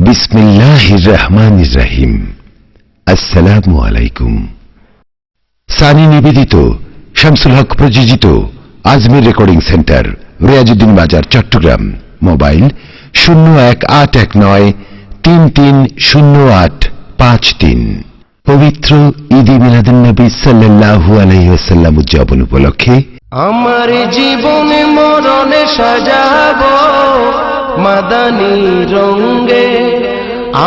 বিসমিল্লাহির রহমানির রহিম। আসসালামু আলাইকুম। সানি নিবেদিত, শামসুল হক প্রযোজিত আজমির রেকর্ডিং সেন্টার, রিয়াজউদ্দিন বাজার, চট্টগ্রাম। মোবাইল 0189330853। পবিত্র ঈদে মিলাদুন্নবী সাল্লাল্লাহু আলাইহি ওয়াসাল্লাম উদযাপন উপলক্ষে আমার জীবনে মরণে সাজাবো মাদানী রঙে,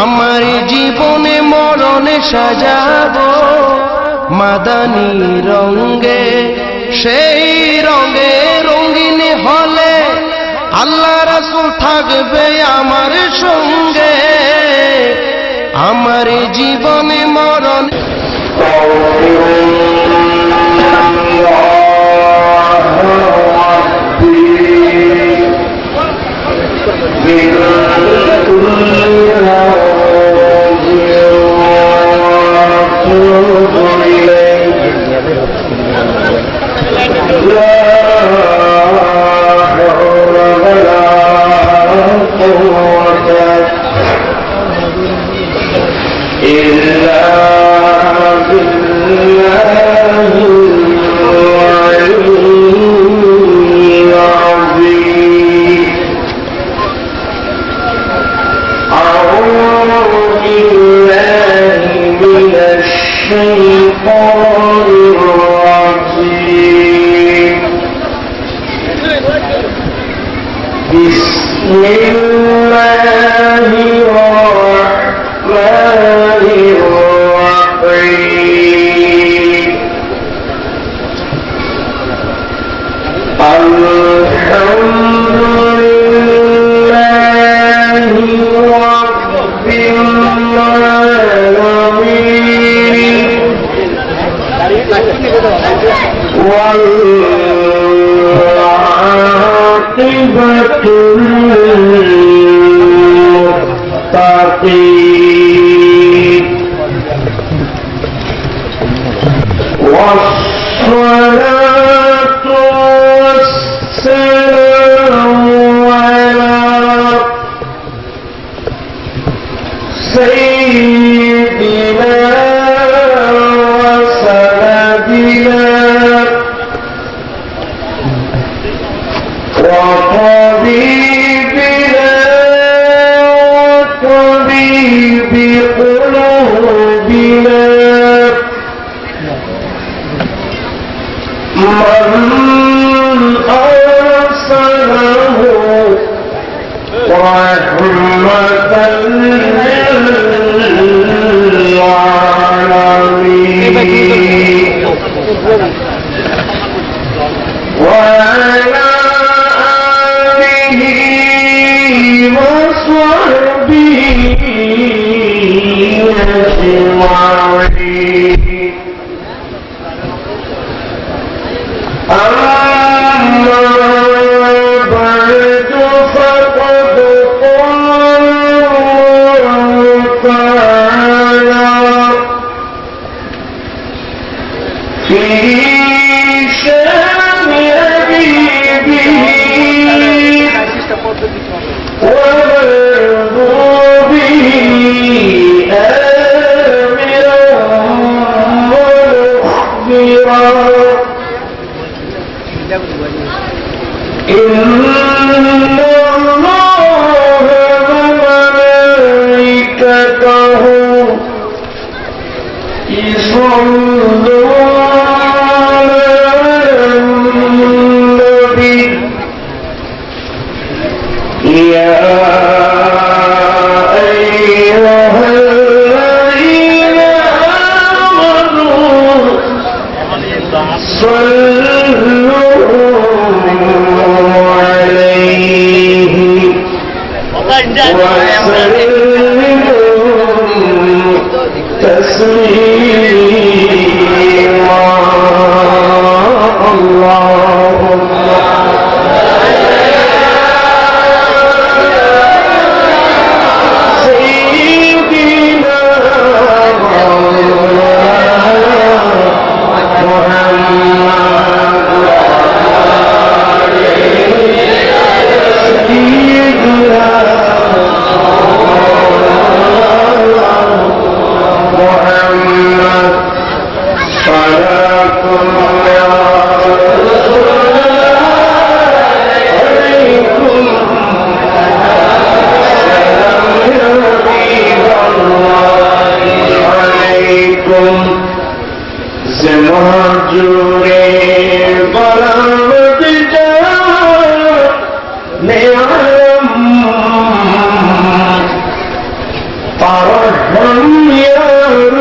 আমার জীবনে মরণে সাজাবো মাদানী রঙে। সেই রঙে রঙিন হলে আল্লাহ রাসূল থাকবে আমার সঙ্গে। আমার জীবনে মরণ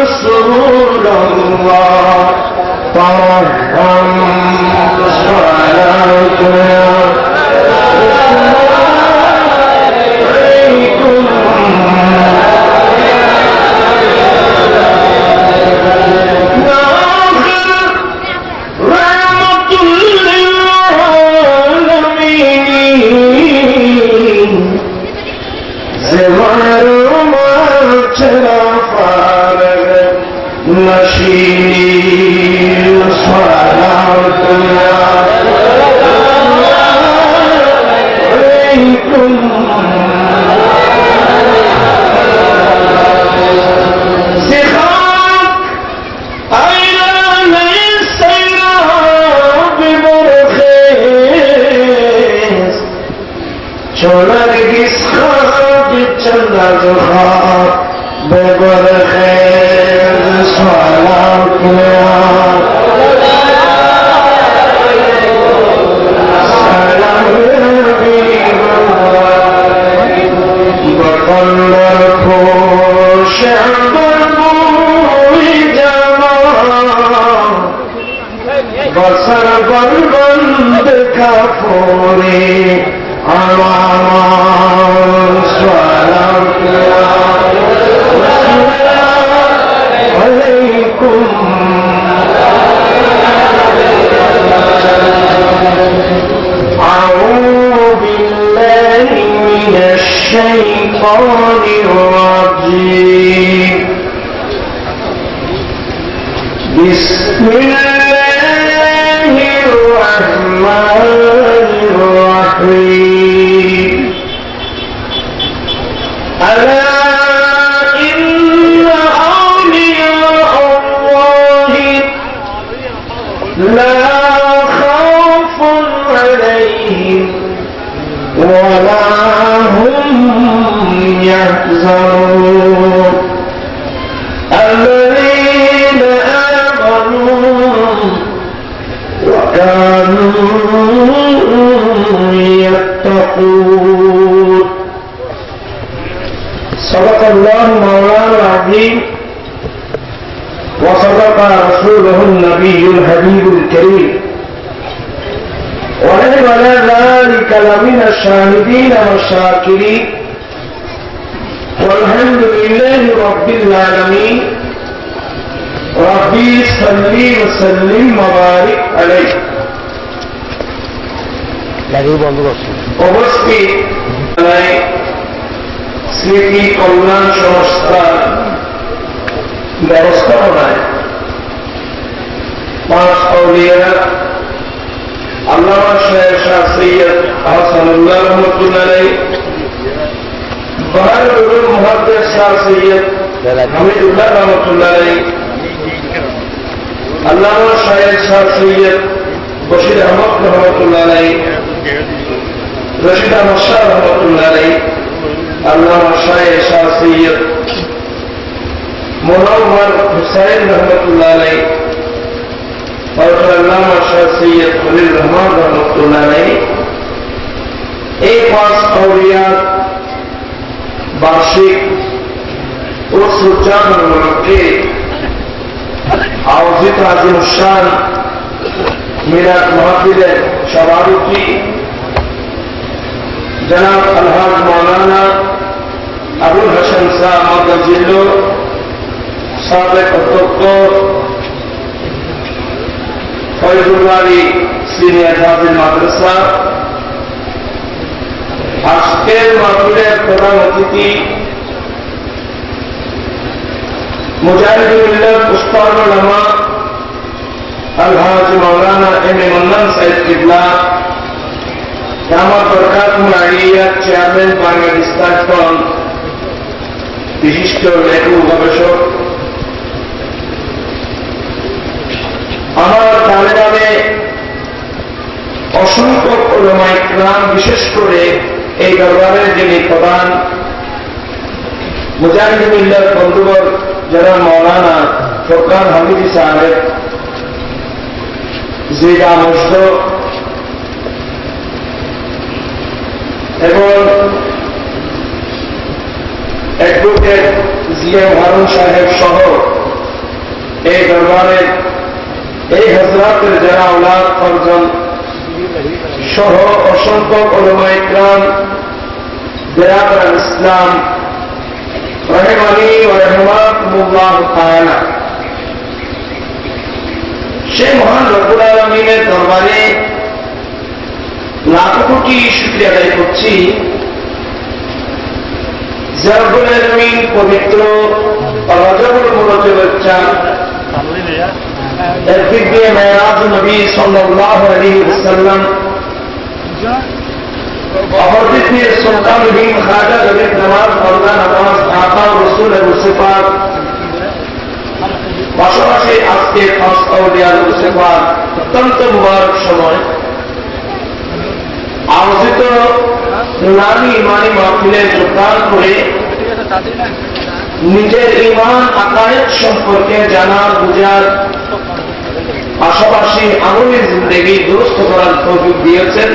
رسول الله طهرم صلاتنا نشيد صلاتنا عليكم زخاك أين ليس بمرخيص شولر قسخاك جنة زخاك بمرخيص صلاتنا बसर बंद कपूरे आवाम अलैकुम أعوذ بالله من الشيطان الرجيم بسم الله الرحمن الرحيم ألا إن أولياء الله لا خوف عليهم ولا هم يحزنون الذين آمنوا وكانوا يتقون صدق الله مولانا العظيم وصدق رسوله النبي الحبيب الكريم ونحن على ذلك لمن الشاهدين والشاكرين والحمد لله رب العالمين ربي صل وسلم وبارك عليه উপস্থিত স্মৃতি কল্যাণ সংস্থার ব্যবস্থাপনায় পাঁচ আউলিয়া আল্লামা শাহ সৈয়দ আহসানুল্লাহ রহমতুল্লাহ আলাইহি বাহাদুর মুহাদ্দিস শাহ সৈয়দ হামিদুল্লাহ রহমতুল্লাহ আলাইহি আল্লামা শাহ সৈয়দ বশির আহমদ রহমতুল্লাহ আলাইহি রশিদ আহমদ শাহ রহমতুল্লাহ আলাইহি আল্লামা শাহ সৈয়দ মুনাওয়ার হুসাইন রহমতুল্লাহ আলাইহি আল্লামা শাহ সৈয়দ খলিল রহমান রহমতুল্লাহ আলাইহি এই পাঁচ আউলিয়ার বার্ষিক উর্স উদযাপন উপলক্ষে আয়োজিত আজিম শান মিলাদ মাহফিলের সভাপতি জনাব আলহাজ মাওলানা আবুল হাসান শাহ মাদাজিল্লু সাবেক অধ্যক্ষ ফয়জুল্লাহি সিনিয়র হাফিজ মাদ্রাসা আজকের মাহফিলের প্রধান অতিথি মুজাহিদুল মিল্লাত উস্তাদুল উলামা আলহাজ মাওলানা এম এ মান্নান সাহেব কিবলা দামাত বরকাতুল আলিয়াত চেয়ারম্যান বাংলাদেশ ফ্রন্ট বিশিষ্ট লেখক গবেষক আমার তালেবানে অসংখ্য উলামা ইকরাম বিশেষ করে এই দরবারের যিনি প্রধান মুজাহিদুল মিল্লাত বন্ধুবর যারা মৌলানা ফরকান হামিদি সাহেব জিদা মুস্ত এবং অ্যাডভোকেট জিএম হারুন সাহেব সহ এই দরবারে এই হযরতের যারা আওলাদ ফরজন সহ অসংখ্য উলামা ইকরাম বিরাদরান ইসলাম রহিমানি ওয়া রাহমাতুল্লাহ তাআলা, সে মহান রব্বুল আলামিনের দরবারে লাখ কোটি শুকরিয়া আদায় করছি যে রব্বুল আলামিন পবিত্র রজবুল মুরজ্জবের চাঁদ এর দিক দিয়ে মেরাজ নবী সাল্লাল্লাহু আলাইহি ওয়াসাল্লাম, অপর দিক দিয়ে সুলতানুল খাজা জলিল নামাজ ফরজা নামাজ আকা রাসূল মুস্তাফা, পাশাপাশি আজকে ফাসকাউলিয়ার মুস্তাফা অত্যন্ত মুবারক সময় আয়োজিত নুরানি ইমানি মাহফিলে যোগদান করে নিজের ঈমান আকায়েদ সম্পর্কে জানার বুঝার পাশাপাশি আমলি জিন্দেগি দুরুস্ত করার তৌফিক দিয়েছেন।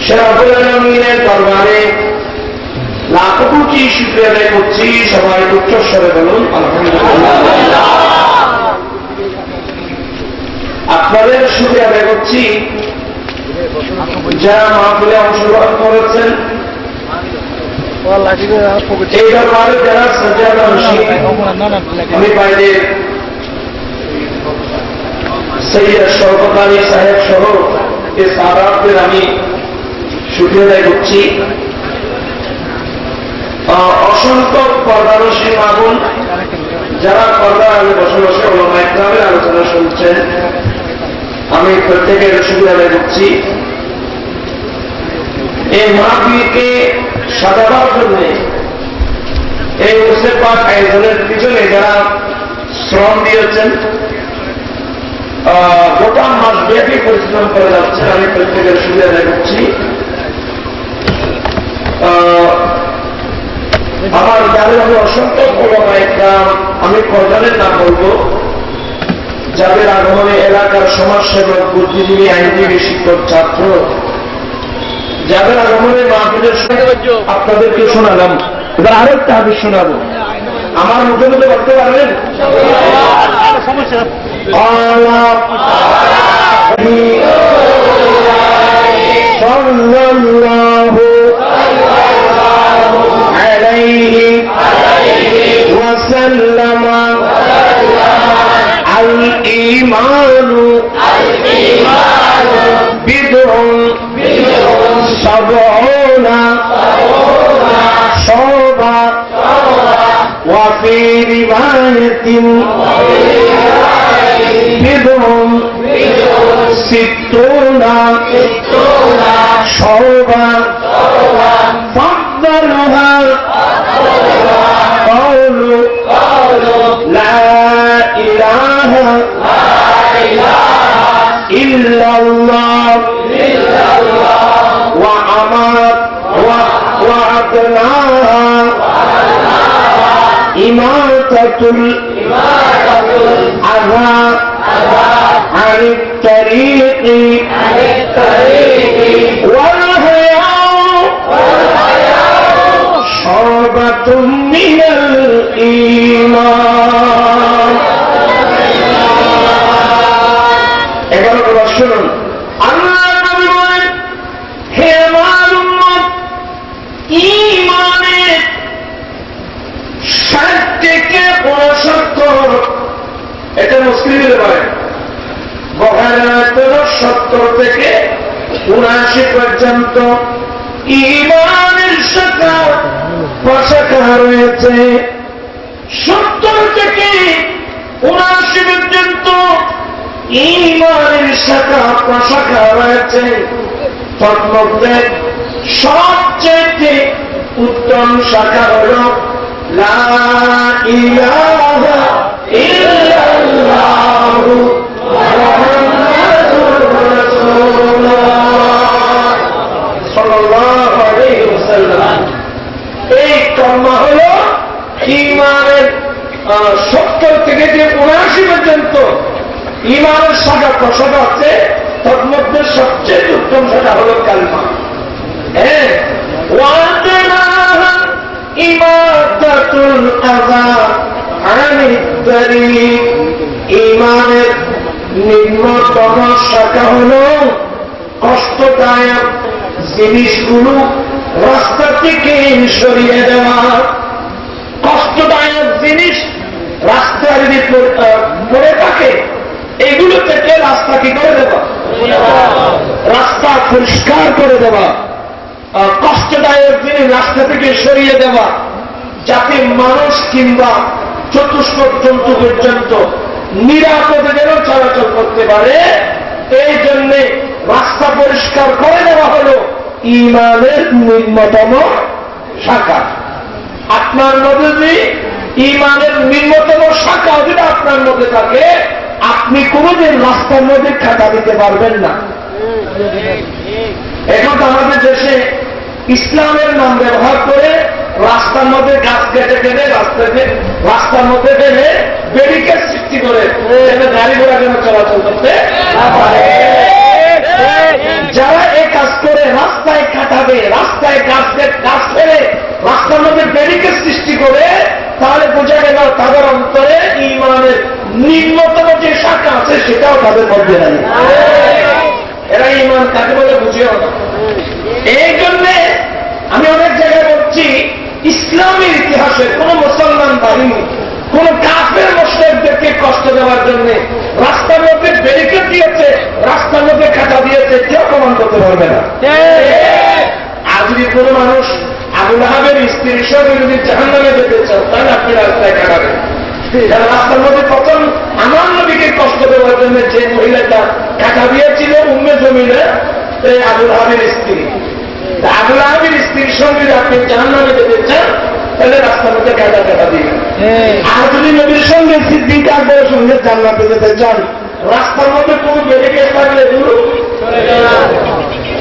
সে রব্বুল আলামিনের দরবারে লাখ কোটি শুকরিয়া আদায় করছি। সবাই উচ্চস্বরে বলুন আলহামদুলিল্লাহ। আপনাদের শুকরিয়া আদায় করছি যারা মাহফিলে অংশগ্রহণ করেছেন, এই দরবারে যারা সাজানো আমি বাইরে সৈয়দ শওকত আলী সাহেব সহ এই সাহাবাদের আমি শুকরিয়া আদায় করছি। অসংখ্য পর্দারসী মা বোন যারা পর্দা আমি বসে বসে উলামা ইকরামের আলোচনা শুনছেন, আমি প্রত্যেকের শুকরিয়া আদায় করছি। এই মাহফিলকে সাজাবার জন্য এই মুস্তাফা আয়োজনের পিছনে যারা শ্রম দিয়েছেন, গোটা মাস ব্যাপী পরিশ্রম করে যাচ্ছেন, আমি প্রত্যেকের শুকরিয়া আদায় করছি। আমার যাদের আমি অসংখ্য উলামা ইকরাম, আমি কয়জনের নাম বলবো যাদের আগমনে এলাকার সমাজসেবক, বুদ্ধিজীবী, আইনজীবী, শিক্ষক, ছাত্র, যাদের আগমনে মাহফিলের আপনাদেরকে শোনালাম। এবার আরেকটা হাদিস শোনাবো, আমার মুখে মধ্যে বলতে পারবেন? সাল্লাল্লাহু আলাইহি ওয়াসাল্লাম আল ঈমানু বিদউন সাবউনা শাবা ওয়া ফি রিওয়ায়াতিন বিদউন সিত্তুনা শাবা ফাদলুহা قولوا لا إله إلا الله وعدناها إماتة الأذى عن الطريق والحياء شعبة من الإيمان। এবার শুনুন, আল্লাহ নবী বলেন, হে আমার উম্মত, ঈমানের 60 থেকে 69, এটা মুসলিমের বলেন, বুখারীতে 70 থেকে 79 পর্যন্ত ঈমানের শাখা প্রশাখা রয়েছে। 70 থেকে 79 পর্যন্ত ঈমানের শাখা প্রশাখা রয়েছে। তার মধ্যে সবচেয়ে উত্তম শাখা হল লা ইলাহা ইল্লাল্লাহু মুহাম্মাদুর রাসূলুল্লাহ সাল্লাল্লাহু আলাইহি ওয়াসাল্লাম। এই কলমা হল ঈমানের 70 থেকে 79 পর্যন্ত ঈমানের শাখা প্রশাখা আছে। তার মধ্যে সবচেয়ে উত্তম শাখা হল কালিমা। ইমাতাতুল আযা আনিত الطريق ঈমানের নিম্নতম শাখা হলো কষ্টদায়ক জিনিসগুলো রাস্তা থেকে সরিয়ে দেওয়া। কষ্টদায়ক জিনিস রাস্তার পড়ে থাকে, এগুলো থেকে রাস্তা কি করে দেওয়া, রাস্তা পরিষ্কার করে দেওয়া। কষ্টদায়ক জিনিস রাস্তা থেকে সরিয়ে দেওয়া, যাতে মানুষ কিংবা চতুষ্পদ জন্তু পর্যন্ত নিরাপদে যেন চলাচল করতে পারে, এই জন্য রাস্তা পরিষ্কার করে দেওয়া হলো ঈমানের নিম্নতম শাখা। আপনার মধ্যে যদি ঈমানের নিম্নতম শাখা যদি আপনার মধ্যে থাকে, আপনি কোনদিন রাস্তার মধ্যে কাঁটা দিতে পারবেন না। এখন তো আমাদের দেশে ইসলামের নাম ব্যবহার করে রাস্তার মধ্যে গাছ কেটে কেটে রাস্তার মধ্যে ফেলে ব্যারিকেড সৃষ্টি করে গাড়ি ঘোড়া যেন চলাচল করতে পারে। যারা এই কাজ করে রাস্তায় কাটাবে, রাস্তায় গাছ ফেলে রাস্তার মধ্যে ব্যারিকেড সৃষ্টি করে, তাহলে বোঝা গেল তাদের অন্তরে ঈমানের নিম্নতম যে শাখা আছে সেটাও তাদের মধ্যে নাই। এরা ঈমান কাকে বলে বুঝেও না। এই জন্যে আমি অনেক জায়গায় বলছি, ইসলামের ইতিহাসে কোন মুসলমান বাহিনী কোন কাফের মুশরিকদেরকে কষ্ট দেওয়ার জন্য রাস্তার মধ্যে ব্যারিকেড দিয়েছে, রাস্তার মধ্যে কাঁটা দিয়েছে, কেউ প্রমাণ করতে পারবে না। আর যদি কোনো মানুষ আবু লাহাবের স্ত্রীর সঙ্গে যদি জাহান্নামে যেতে চান, তাহলে আপনি রাস্তায় কাটাবেন। রাস্তার মধ্যে প্রথম আমার নবীকে কষ্ট দেওয়ার জন্য যে মহিলাটা কাঁটা দিয়েছিল উম্মে জমিলে, আবু লাহাবের স্ত্রী। আবু লাহাবের স্ত্রীর সঙ্গে আপনি জাহান্নামে যেতে চান, তাহলে রাস্তার মধ্যে কাঁটা দিবেন। আর যদি নবীর সঙ্গে সিদ্দিক আকবরের সঙ্গে জান্নাতে যেতে চান, রাস্তার মধ্যে কোন ব্যারিকেড থাকলে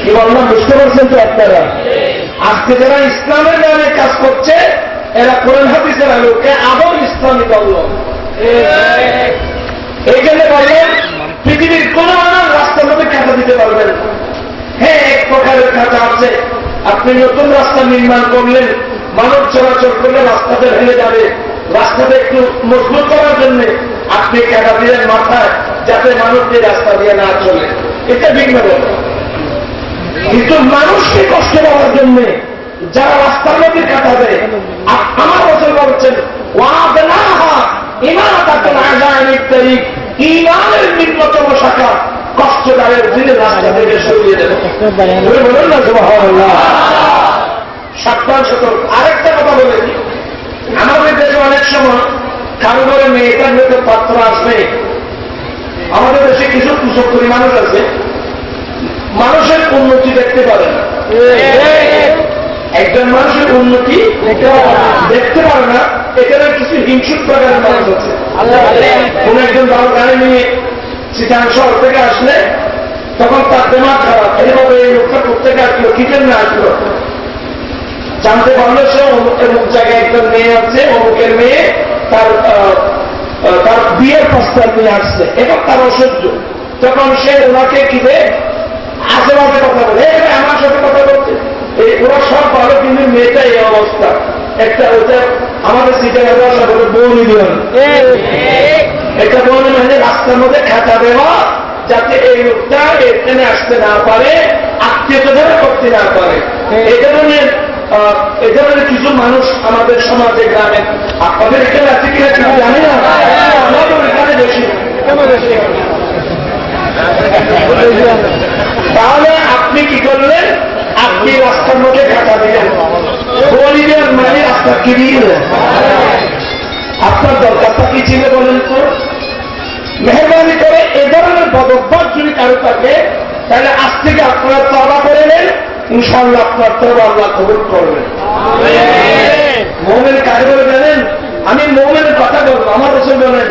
কি বললাম বুঝতে পারছেন তো আপনারা? আজকে যারা ইসলামের নামে কাজ করছে, এরা কোরআন হাদিসের আলোকে আবার ইসলামী দল। এই জন্য বললেন পৃথিবীর কোন মানুষ রাস্তার মধ্যে কাঁটা দিতে পারবেন না। হ্যাঁ, এক প্রকারের কাঁটা আছে, আপনি নতুন রাস্তা নির্মাণ করলেন, মানুষ চলাচল করলে রাস্তাতে ভেঙে যাবে, রাস্তাতে একটু মজবুত করার জন্য আপনি কাঁটা দিলেন মাথায়, যাতে মানুষ যে রাস্তা দিয়ে না চলে, এটা ভিন্ন কথা। কিন্তু মানুষকে কষ্ট দেওয়ার জন্য যারা রাস্তার মধ্যে কাটা দেয়, আমার বছর বলছেন ঈমানের নিম্নতম শাখা কষ্টদায়ক জিনিস রাস্তা থেকে সরিয়ে দেবে। বলুন না সুবহানাল্লাহ। সাবধান সতর্ক। আরেকটা কথা বলে দিই, আমাদের দেশে অনেক সময় কারো করে মেয়েটার মধ্যে পাত্র আসবে। আমাদের দেশে কিছু কুচক্রী মানুষ আছে, মানুষের উন্নতি দেখতে পারে না। একজন মানুষের উন্নতি দেখতে পারে না, এখানে কিছু হিংসুক প্রকারের মানুষ আছে। কোন একজন ভালো গাড়ি নিয়ে চিটাং শহর থেকে আসলে তখন তার দেমাগ খারাপ, এইভাবে এই লোকটা প্রত্যেকে আসলো, কি জন্য আসলো জানতে পারলো সে অমুক জায়গায় একজন মেয়ে আছে, অমুকের মেয়ে তার বিয়ের প্রস্তাব নিয়ে আসছে, এবং তার অসহ্য। তখন সে ওনাকে কি দেয়, আশেপাশে কথা বলে, আমার সাথে কথা বলছে, ওরা সব ভালো, কিন্তু মেয়েটা এই অবস্থা। একটা ওটা আমাদের সিটে বৌনি দিবেন, একটা বৌনি মানে রাস্তার মধ্যে খাতা দেওয়া, যাতে এই লোকটা এখানে আসতে না পারে, আত্মীয়তা করতে না পারে। এই ধরনের কিছু মানুষ আমাদের সমাজে, গ্রামে, আপনাদের এখানে আছে কিনা কিছু জানি না, আমাদের এখানে বেশি। তাহলে আপনি কি করলেন, আপনি রাস্তার মধ্যে কাটা দিলেন, গরিবের মানে রাস্তা কি দিলেন। আপনার দরকারটা কি ছিল বলেন তো? মেহরবানি করে এ ধরনের বদভ্যাস যদি কারো থাকে, তাহলে আজ থেকে আপনারা তওবা করে নেন, ইনশাআল্লাহ আপনার তওবা আল্লাহ কবুল করবেন। মুমিন কাকে বলে জানেন? আমি মুমিনের কথা বলবো, আমার রাসূল বলেন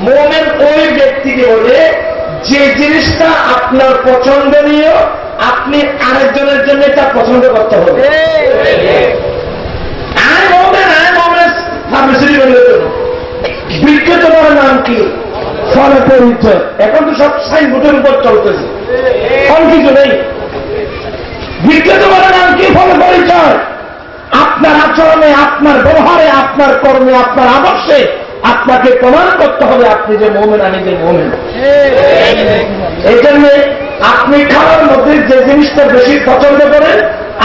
মুমিন ওই ব্যক্তিকে বলে যে জিনিসটা আপনার পছন্দনীয়, আপনি আরেকজনের জন্য এটা পছন্দ করতে হবে। বিক্রেত তোমার নাম কি? ফলে পরিচয়। এখন তো সব সাইনবোর্ডের উপর চলতেছে, ফল কিছু নেই। বিক্রেত তোমার নাম কি? ফলে পরিচয়। আপনার আচরণে, আপনার ব্যবহারে, আপনার কর্মে, আপনার আদর্শে আপনাকে প্রমাণ করতে হবে আপনি যে মুমিন, আমি যে মুমিন। এই জন্য আপনি খাওয়ার মধ্যে যে জিনিসটা বেশি পছন্দ করেন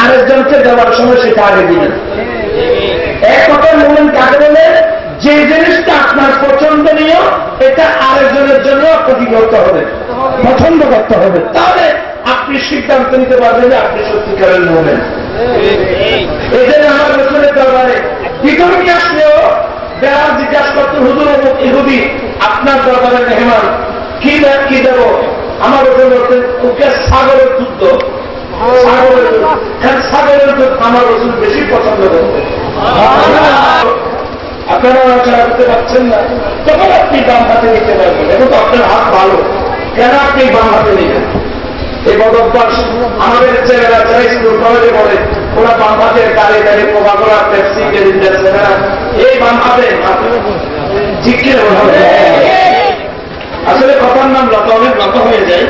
আরেকজনকে দেওয়ার সময় সেটা আগে দিবেন। এক কথায় মুমিন কাকে বলে? যে জিনিসটা আপনার পছন্দনীয় এটা আরেকজনের জন্য আপনাকে করতে হবে, পছন্দ করতে হবে, তাহলে আপনি সিদ্ধান্ত নিতে পারবেন যে আপনি সত্যিকারের মুমিন। এই জন্য আমার রসুলের দরবারে বিতর্কে আসলেও বেড়া জিজ্ঞাসা করতে, হুজুর ইহুদি আপনার দরবারে মেহমান, কি দেব? আমার রসুল বলতেন ওকে ছাগলের দুধ দো, ছাগলের দুধ। ছাগলের দুধ আমার রসুল বেশি পছন্দ করতেন। আপনারা আলোচনা করতে পারছেন না, তখন আপনি বাম হাতে নিতে পারবেন। এখন তো আপনার হাত ভালো, কেন আপনি বাম হাতে নেবেন? এই বদভ্যাস আমাদের ছেলেরা যারা স্কুল কলেজে পড়ে ওরা বাম হাতের গাড়ি গাড়ি কোকাকোলা পেপসি কিনে দিতেছে না, এই বাম হাতে ঠিক কি আসলে কথার নাম লত, অনেক লত হয়ে যায়।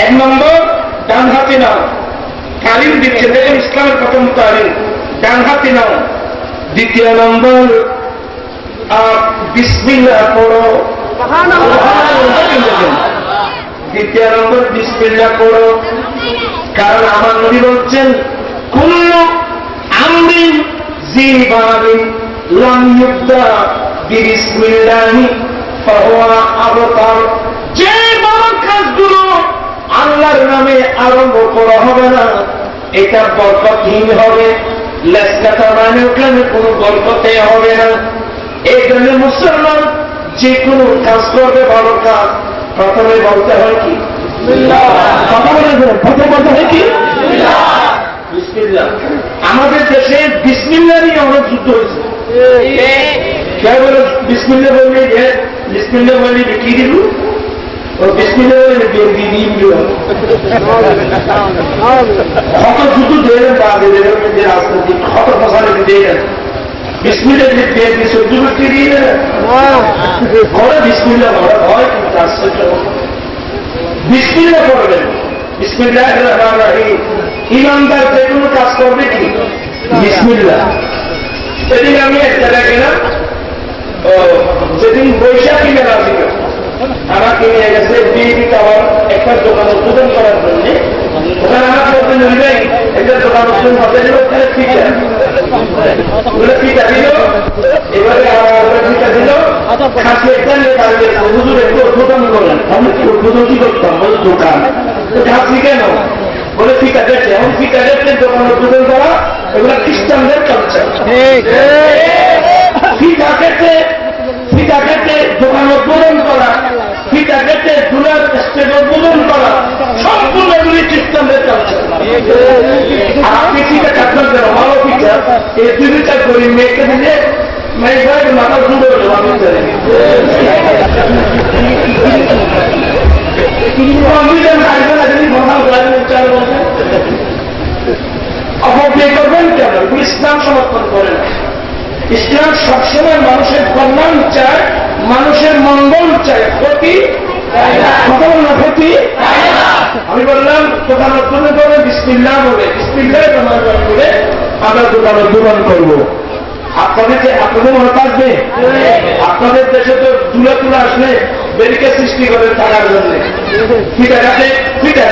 এক নম্বর ডান হাতে নাও, তালিম দিচ্ছে, দেখুন ইসলামের প্রথম তালিম ডান হাতে নাও। দ্বিতীয় নম্বর বিসমিল্লাহ পড়ো, দ্বিতীয় নম্বর বিসমিল্লাহ পড়ো। কারণ আমার নবী বলছেন কুল্লু আমরিন জিবালিন লাম ইউবদা বিসমিল্লাহি ফাহুয়া আবতার। যে বড় কাজগুলো আল্লাহর নামে আরম্ভ করা হবে না এটা বরকতহীন হবে, লেসকাতা মানে ওখানে কোনো বরকতে হবে না। এই জন্য মুসলমান যে কোনো কাজ করবে ভালো কাজ প্রথমে বলতে হয় কি? প্রথমে বলতে হয় কি? বিসমিল্লাহ। আমাদের দেশে বিসমিল্লাহ নিয়ে অনেক যুদ্ধ হয়েছে। কেউ বলে বিসমিল্লাহ বললে যে বিসমিল্লাহ বললে কি দিব, ও বিসমিল্লাহ বললে বিএনপি দিন কত যুদ্ধ দেন বাদে রাজনৈতিক কত ফসালে দেন বিসমিল্লাহ বিএনপি সহ্য করতে দিয়ে ঘরে বিসমিল্লাহ ঘরে হয়, কিন্তু আশ্চর্য বিসমিল্লাহ করবেন। বিসমিল্লাহির রহমানির রহিম। ইমানদার যে কোনো কাজ করবে কি? বিসমিল্লাহ। সেদিন আমি এক জায়গায় গেলাম, সেদিন বৈশাখী মেলা ছিল, আমাকে নিয়ে গেছে বিএপি টাওয়ার একটা দোকান উদ্বোধন করার জন্য। ওখানে আমার বলতেন ভাই একটা দোকান উদ্বোধন হতে গেল, ওখানে পিঠা পিঠা দিল, এবারে পিঠা দিল, খাসি একটা নিয়ে দাঁড়িয়ে হুজুর একটু উদ্বোধন করলেন। আমি কি উদ্বোধন কি করতাম? বলে দোকান খাসি কেন? বলে পিঠা দেখছে। এখন পিঠা দেখলে দোকান উদ্বোধন করা এগুলো খ্রিস্টানদের কালচার। পিঠা কেটে দোকান উদ্বোধন করা, পিঠা কেটে দুলার স্টেজ উদ্বোধন করা সম্পূর্ণ এগুলি খ্রিস্টানদের কালচার। আপনি পিঠা কাটবেন কেন? ভালো পিঠা এই দুই বিচার করি মেয়েকে দিলে মেয়ে ভাই মাথা সুন্দর হলো আমি অপব্যয় করবেন কেন? ইসলাম সমর্থন করেন। ইসলাম সবসময় মানুষের কল্যাণ চায়, মানুষের মঙ্গল চায়, ক্ষতি ক্ষতি। আমি বললাম দোকান উদ্বোধন করে বিসমিল্লাহ বলে, বিসমিল্লাহ করে আমরা দোকান উদ্বোধন করবো। আপনাদের মনে থাকবে? আপনাদের দেশে তো তুলে আসলে ব্যারিকেড সৃষ্টি করেন থাকার জন্য, ফিটা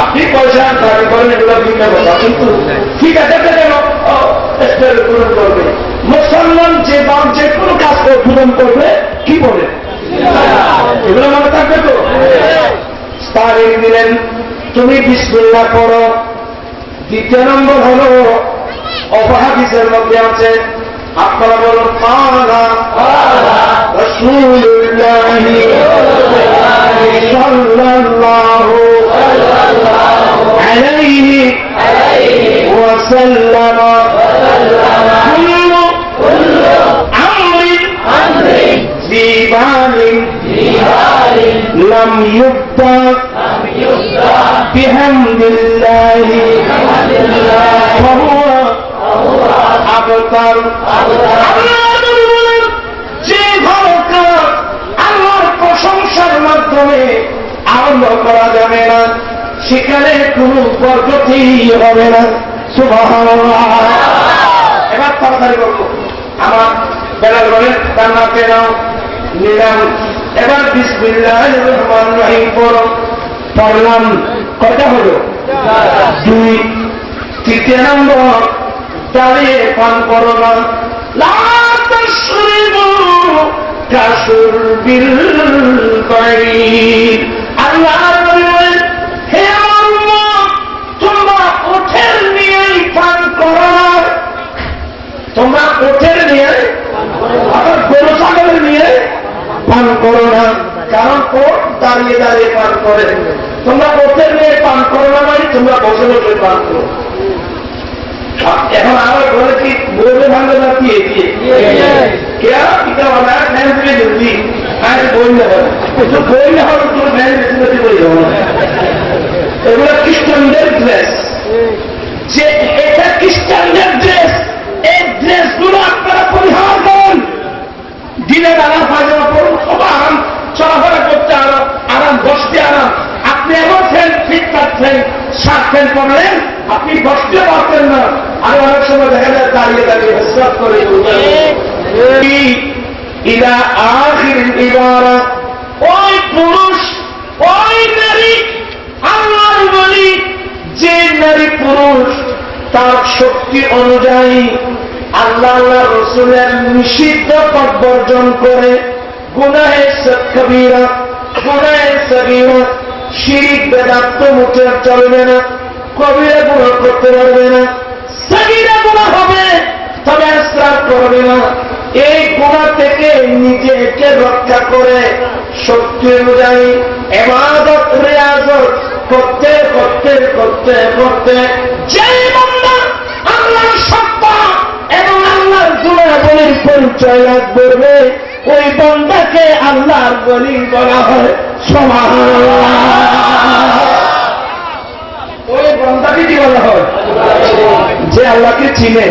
আপনি পয়সা দাবি করেন, এগুলো ভিন্ন কথা, কিন্তু ফিটা কেটে কেন উদ্বোধন করবে? মুসলমান যে কোনো কাজ উদ্বোধন করবে কি বলে? এগুলো মনে থাকবে তো? তারিখ দিলেন তুমি বিসমিল্লাহ পড়ো। দ্বিতীয় নম্বর হল অপহাদিসের মধ্যে আছে, আপনারা বলুন কালা রাসূলুল্লাহি সাল্লাল্লাহু আলাইহি ওয়াসাল্লাম কুল্লু আমরিন জিবালিন লাম ইউবদা বিহামদিল্লাহি ফাহুয়া আবতার। যে ভালো কাজ আল্লাহর প্রশংসার মাধ্যমে আরম্ভ করা যাবে না সেখানে কোনো বরকতই হবে না। সুবহানাল্লাহ। এবার তাড়াতাড়ি বলবো, আমার বেলাল বলেন কান্নাতে নাও, নিলাম। এবার বিসমিল্লাহির রহমানির রহিম পড়ো, পড়লাম। কয়টা হলো? 2। তৃতীয় নম্বর, দাঁড়িয়ে পান করো না। লা তাশরিবু কাশুরবিল বাইর। আল্লাহ বলেন, হে আল্লাহ, তোমরা ওঠের নিয়েই পান করো না। তোমরা ওঠের নিয়ে, আবার গরু ছাগলের নিয়ে পান করো না, কারণ ওঠ দাঁড়িয়ে দাঁড়িয়ে পান করে। তোমরা ওঠের নিয়ে পান করো না, মানে তোমরা বসে বসে পান করো। এখন আবার বলে কি বলবে ভাঙবে না কি কেয়া পিতা বাবা ফ্যান থেকে ঢুকলি আজ বই না হবে, বই না হবে তোর ফ্যান বেশি বই যাবো না। এগুলো খ্রিস্টানদের ড্রেস, যে এটা খ্রিস্টানদের ড্রেস, এই ড্রেসগুলো আপনারা পরিহার করুন। দিনে বেলা পায়জামা পড়ুন, সব আরাম, চলাফেরা করতে আরাম, আরাম বসতে আরাম। আপনি এমন ফ্যান ফিটফাট ফ্যান শার্ট প্যান্ট পরলেন, আপনি বসতে পারতেন না। আর অনেক সময় দেখা যায় দাঁড়িয়ে দাঁড়িয়ে হেসরাত করে। ইলা আখির ইবারা, ওই পুরুষ, ওই নারী, আল্লাহর বলি, যে নারী পুরুষ তার শক্তি অনুযায়ী আল্লাহ আল্লাহ রসুলের নিষিদ্ধ পথ বর্জন করে গুনাহে কবিরা, গুনাহে সগীরা, শিরিক বেদাত মুখে চলবে না, কবিরা গুনাহ করতে পারবে না, সগীরা গুনাহ হবে তবে ইসরাফ করবে না। এই গুনাহ থেকে নিজেকে রক্ষা করে শক্তি অনুযায়ী ইবাদত রিয়াজত করতে করতে করতে করতে যেই বান্দা আল্লাহর সত্তা এবং আল্লাহর গুণাবলীর পরিচয় লাভ করবে, ওই বান্দাকে আল্লাহর ওলি বলা হয়। সুবহানাল্লাহ। ওই বান্দাকে কি বলা হয়? যে আল্লাহকে চিনে।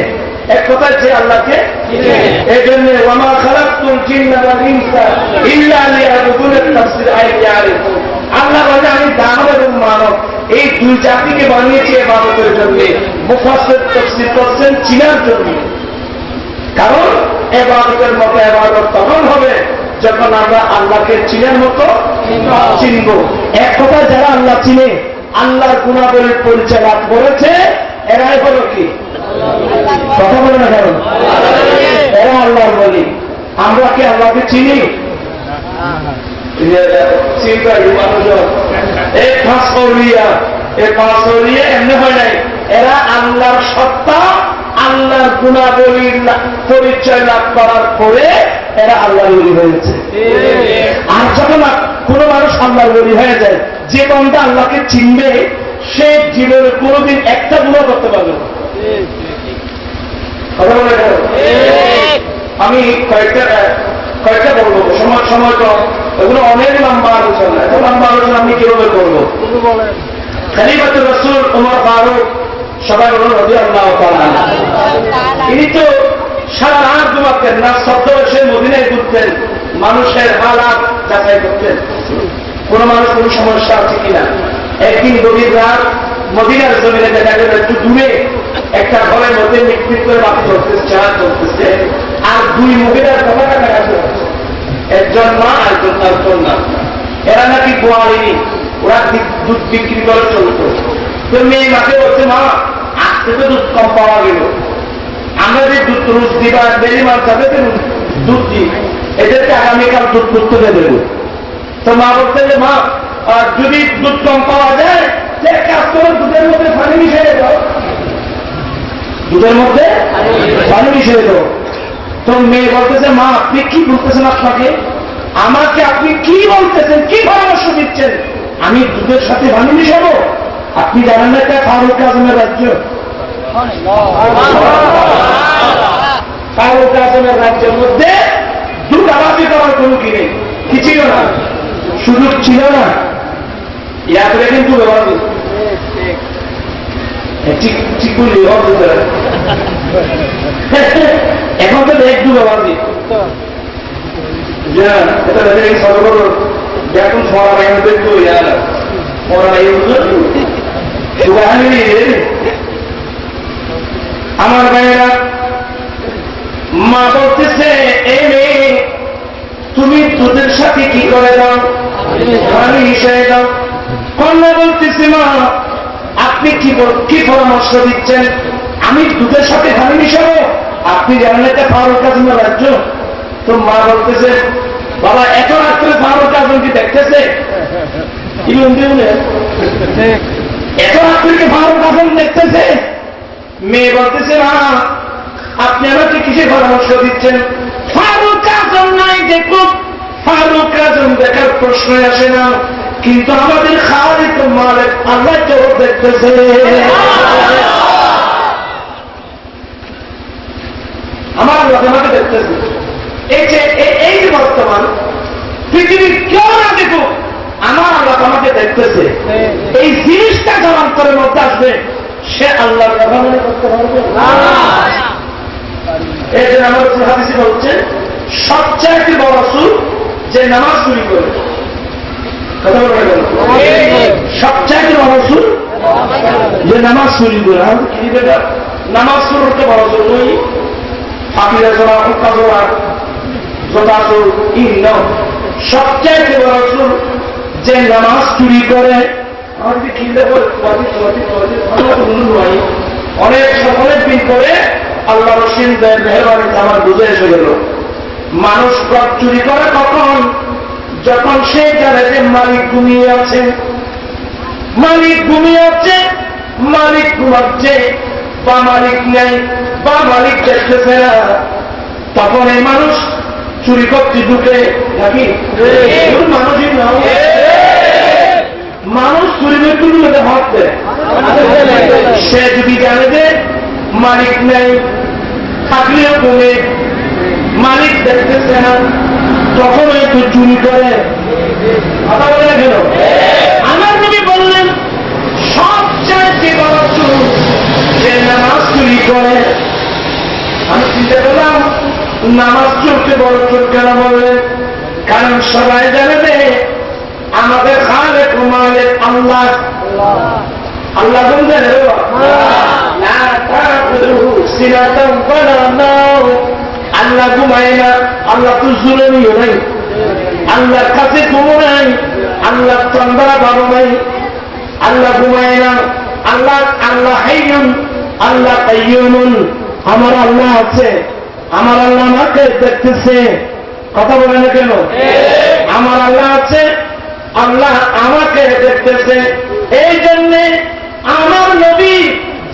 এক কথায় যে আল্লাহকে চিনে। এই জন্য ওয়ামা খালাকতুল জিন্না ওয়াল ইনসা ইল্লা লিয়াবুদুন, তাফসীর আয়াত ইয়ারিফুন। আল্লাহ বলে আমি দানব এবং মানব এই দুই জাতিকে বানিয়েছি ইবাদতের জন্য। মুফাসসির তাফসীর করছেন চিনার জন্য। কারণ ইবাদতের মতো ইবাদত তখন হবে যখন আমরা আল্লাহকে চিনার মতো চিনব। এক কথা যারা আল্লাহ চিনে, আল্লাহর গুণাবলীর পরিচয় লাভ করেছে, এরাই হলো কি? কথা বলে না কারণ এরা আল্লাহর বলি। আমরা কি আল্লাহকে চিনি? এমনি হয় নাই। এরা আল্লাহর সত্তা, আল্লাহর গুণাবলীর পরিচয় লাভ করার পরে এরা আল্লাহর বলি হয়েছে। আর যখন কোন মানুষ আল্লাহর বলি হয়ে যায়, যে বান্দা আল্লাহকে চিনবে সে জীবনে কোনোদিন একটা গুনাহ করতে পারবে না। আমি কয়েকটা বলবো, সময় তো এগুলো অনেক লম্বা আলোচনা। এত লম্বা আলোচনা আমি কিভাবে করবো? খলিফাতুর রাসূল ওমর ফারুক, সবাই বলুন রাদিয়াল্লাহু তাআলা। ইনি তো সারা রাত ঘুমাতেন না, শব্দ এসে মদিনায় ঘুরতেন, মানুষের হালাত যাচাই করতেন, কোন মানুষ কোন সমস্যা আছে কিনা। একদিন গভীর রাত মদিনার জমিনে দেখা গেল একটু দূরে একটা ঘরের মধ্যে মিটমিট করে বাতি চলতেছে, চাঁদ চলতেছে, আর দুই মহিলার পতাকা দেখা যাচ্ছে, একজন মা একজন তার কন্যা। এরা নাকি গোয়ালিনী, ওরা দুধ বিক্রি করে চলত। তো মেয়ে মাকে বলছে, মা আজকে তো দুধ কম পাওয়া গেল, আমরা যে দুধ রোজ দিবা ডেলি মাছ যাবে দুধ দিই, এদেরকে আগামীকাল দুধ করতে দেব। তো মা বলছে যে মা যদি দুধ কম পাওয়া যায় কাজ করে দুধের মধ্যে পানি মিশিয়ে দাও, দুধের মধ্যে পানি মিশিয়ে দাও। তো মেয়ে বলতেছে, মা আপনি কি বলতেছেন? আপনাকে আমাকে আপনি কি বলতেছেন, কি পরামর্শ দিচ্ছেন? আমি দুধের সাথে পানি মিশাবো? আপনি জানেন না এটা ফারুক আজমের রাজ্য। ফারুক আজমের রাজ্যের মধ্যে দুধ আবাদি করার কোনো কি নেই, কি ছিল না, সুযোগ ছিল না। ইয়াদ করে কিন্তু ব্যবহার এখন তো একটু ব্যবহার দিই এখন আমার ভাইয়েরা, মা বলতেছে দুধের সাথে কি করে দাও? পানি মিশিয়ে দাও। কন্যা বলতেছে, মা আপনি কি পরামর্শ দিচ্ছেন? আমি দুধের সাথে পানি মিশাবো? আপনি জানেন এটা ফারুক আজমের রাজ্য। তো মা বলতেছে, বাবা এত রাত্রে ফারুক আজম কি দেখতেছে? এত রাত্রে কি ফারুক আজম দেখতেছে? মেয়ে বলতেছে, মা আপনি আমাকে কিসের পরামর্শ দিচ্ছেন? ফারুক আজম নাই দেখুক, ফারুক আজম দেখার প্রশ্ন আসে না, কিন্তু আমাদের খালিক মালিক আল্লাহ কেউ দেখতেছে। আমার আল্লাহ আমাকে দেখতেছে। এই যে বর্তমান পৃথিবীর কেউ না দেখুক, আমার আল্লাহ আমাকে দেখতেছে, এই জিনিসটা যার অন্তরের মধ্যে আসবে সে আল্লাহর কথা মনে করতে পারবে না। এই যে আমার হাদিসে বলছে সবচেয়ে বড় সুর যে নামাজ চুরি করে। কথা বলে গেল সবচেয়ে বড় সুর যে নামাজ চুরি করে। নামাজ চুর হতে বড় সুর নই, ফাঁকিরা জোড়া হুক্কা জোড়া জোটা সুর ইন সবচেয়ে বড় সুর যে নামাজ চুরি করে। আমাকে খিদে অনেক দিন করে আল্লাহ রসিন দেয় মেহরবানিতে আমার বুঝে এসে গেল। মানুষ চুরি করে কখন? যখন সে জানে যে মালিক ঘুমিয়ে আছে, মালিক ঘুমিয়ে আছে, মালিক ঘুমাচ্ছে, বা মালিক নেই, বা মালিক দেখতেছে না, তখন এই মানুষ চুরি করতে ঢুকে। নাকি মানুষই না, মানুষ চুরি করতে ঢুকে ভাবতে। সে যদি জানে যে মালিক নেই, থাকলেও কমে, মালিক দেখতেছে না, তখন একটু চুরি করে। কথা বলে না কেন? আমার নবী বললেন সবচেয়ে বড় চুর যে নামাজ চুরি করে। আমি চিন্তা করলাম নামাজ চুরকে বড় চুর কেন বললেন? কারণ সবাই জানে যে আমাদের খালেক মালিক আল্লাহ। আল্লাহ বলছেন আল্লাহ ঘুমায় না, আল্লাহ তো জুলুমিও নাই, আল্লাহর কাছে ঘুমো নাই, আল্লাহ চন্দ্রা বাবু নাই, আল্লাহ ঘুমায় না, আল্লাহ আল্লাহ হাইয়ুন, আল্লাহ কাইয়ুমুন। আমার আল্লাহ আছে, আমার আল্লাহ আমাকে দেখতেছে। কথা বলে না কেন? আমার আল্লাহ আছে, আল্লাহ আমাকে দেখতেছে। এই জন্যে আমার নবী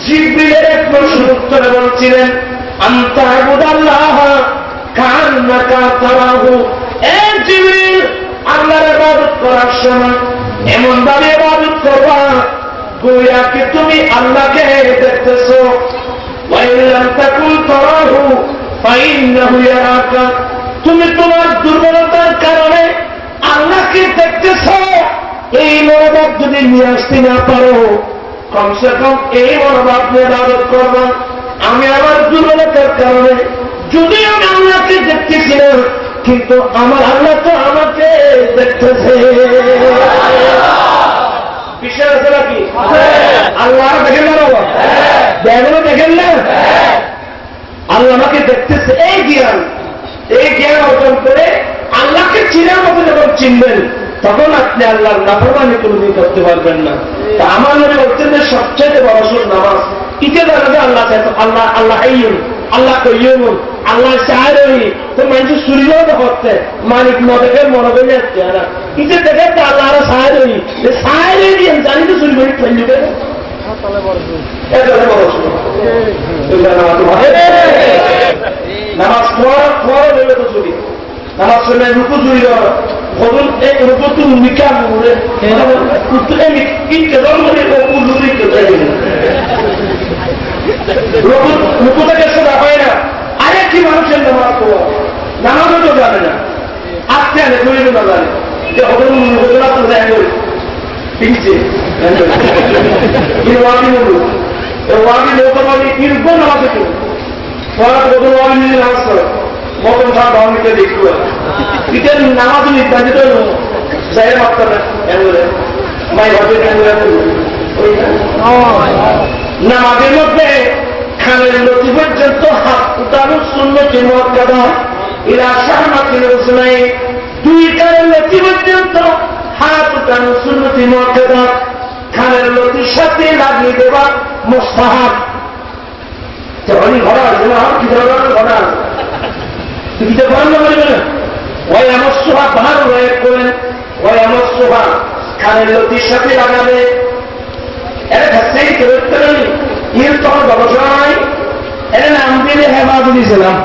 জিবরিলের এক প্রশ্নের উত্তরে বলছিলেন আনতা আবুদাল্লাহ কান্নাকা তারাহু। এই জিবরিল আল্লাহর ইবাদত করার সময় এমন ভাবে ইবাদত করবা গোয়া কি তুমি আল্লাহকে দেখতেছো। ওয়া ইল্লাম তাকুন তারাহু ফাইন্নাহু ইয়ারাকা। তুমি তোমার দুর্বলতার কারণে আল্লাহকে দেখতেছো, এই মনোভাব যদি নিয়ে আসতে না পারো, কমসে কম এই মনোভাব নিয়ে ইবাদত করবা আমি আমার দুর্বলতার কারণে যদি আমি আল্লাহকে দেখতেছি না, কিন্তু আমার আল্লাহ তো আমাকে দেখতেছে। বিশ্বাস আছে নাকি? আল্লাহ দেখেন না বাবা? দেখেন দেখেন না? আল্লাহ আমাকে দেখতেছে। এই জ্ঞান অর্জন করে আল্লাহকে চিনার মতো যখন চিনবেন, তখন আপনি আল্লাহর নাফরমানি কোনদিন করতে পারবেন না। তা আমার মনে করছেন যে সবচেয়ে বড় সুর নামাজ। ইতে জানাবে আল্লাহ আল্লাহ আল্লাহ হাইয়ুন, আল্লাহ কাইয়ুমুন, আল্লাহ সাহেরই। তো মানুষ চুরিও তো করতে মালিক ন দেখে মনে করে যাচ্ছে না, ইতে দেখে তো আল্লাহ আরো সাহেরই সাহেরই দিয়ে জানি তো চুরি করে ফেললি দেবে। নামাজ পড়া নেবে তো চুরি, নামাজ পড়লে রুকু চুরি করা বলুন। এই রুকু তুমি মিকান বলে রুকু থেকে সোজা হয় না। আরে কি মানুষের নামাজ পড়া, নামাজও তো জানে না, আসতে আনে চুরি না জানে যে হবেন তো দেয় পিছিয়ে ওয়াবি বলুন। ওয়াবি লোকমানি কিরকম নামাজে কেউ পড়া প্রথম ওয়াবি নিজে নামাজ করো মতন সব ধর্মীকে দেখতে ইটের নামাজ নির্ধারিত যাই মাত্রা মাই ঘটে নামাজের মধ্যে খানের নথি পর্যন্ত হাত উঠানো শূন্য চিহ্ন কাদা এরা সারমাতির নাই দুই কানের লতি পর্যন্ত হাত উঠানো সুন্নতি মুআক্কাদা, কানের লতির সাথে লাগিয়ে দেওয়া মুস্তাহাব। অনেক ঘোড়া আছে না, কি ধরনের ঘোড়া আছে, কি তো বন্ধ করবে না। ওই আমার সোহা ভালো হয়ে করেন, ওই আমার সোহা কানের লতির সাথে লাগাবে। এটা থাকতেই করতে পারি, এর তখন গবেষণা নয়। এটা নাম দিলে হেফাজত ইসলাম,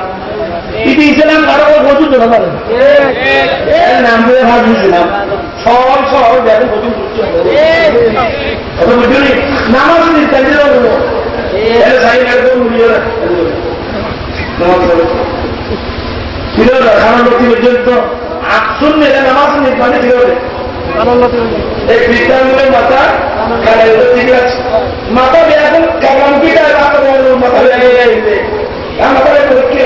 ইতি ইসলাম কারো বধু ধরে পারে, নাম দিয়ে ভাগ দিয়েছিলাম সব সব দেখো বধু বুঝলি নামাজ নিতে পর্যন্ত আসুন এটা নামাজ নির্মাণে ফিরে এই বিদ্যাঙ্গের মাথা কানের ঠিক আছে, মাথা এখন কাগলাম কি মাথা যাইতে মাথা পরীক্ষে